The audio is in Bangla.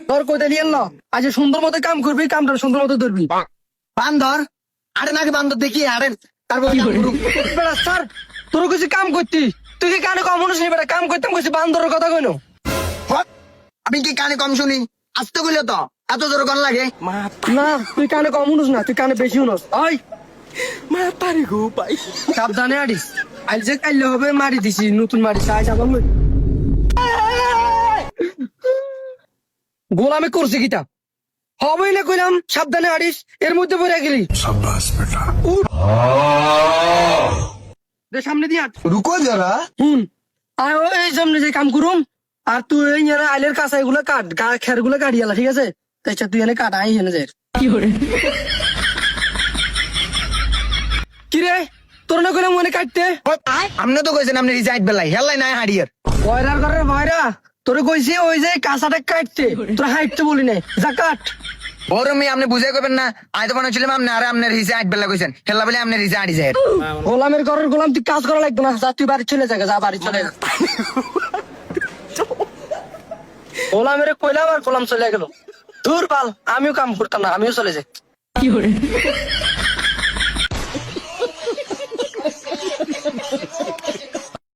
তোর কোথায় নিয়ে না আজ সুন্দর মতো কাম করবি, কামটা সুন্দর মতো ধরবি। বান্দর আরে নাকি বান্দর দেখি আরে তারপর বেটা স্যার, তোর কিছু কাম করতি, তুই কি কানে কম শুনি বেটা? কাম করতাম কইছি, বান্দরের কথা কইনো। আমি কি কানে কম শুনি? আসতে গেলে তো এত জোর কন লাগে। না তুই কানে কম শুনস না, তুই কানে বেশি শুনস। ওই মা পারি গো ভাই। সাবধানে আডিস, আজ যে কাইলে হবে মারি দিছি, নতুন মারি চাই যাবাম। গোলামি করছি কিটা হবেই না কইলাম, সাবধানে আডিস, এর মধ্যে পড়ে গেলি। দে সামনে দিয়া রুকো যারা হুন আয় এই সামনে যে কাম করুম, আর তুই এই এনে আইলের কাছে এগুলো কাট, খের গুলো কাটিয়ালা, ঠিক আছে? আচ্ছা তুই এনে কাট, আই এনে যাই। কি রে তোর না কইলাম মনে কাটতে? আপনি তো কইছেন আপনি রিজাইট বেলাই হেলাই নাই হাড়িয়ার ভয়রার করে ভয়রা, তোরে কইছি ওই যে কাঁচাটা কাটতে, তোরা হাইটতে বলি নাই, যা কাট। বড় মেয়ে আপনি বুঝাই করবেন না। আই তো মনে ছিলাম আপনি আরে আপনার রিজাইট বেলা কইছেন হেলা বলে আপনি রিজাইট যায়। গোলামের ঘরের গোলাম, তুই কাজ করা লাগবে না, যা তুই বাড়ি চলে যা, যা বাড়ি চলে যা। গোলামের কইলাম আর গোলাম চলে গেল। দূর পাল, আমিও কাম করতাম না, আমিও চলে যাই।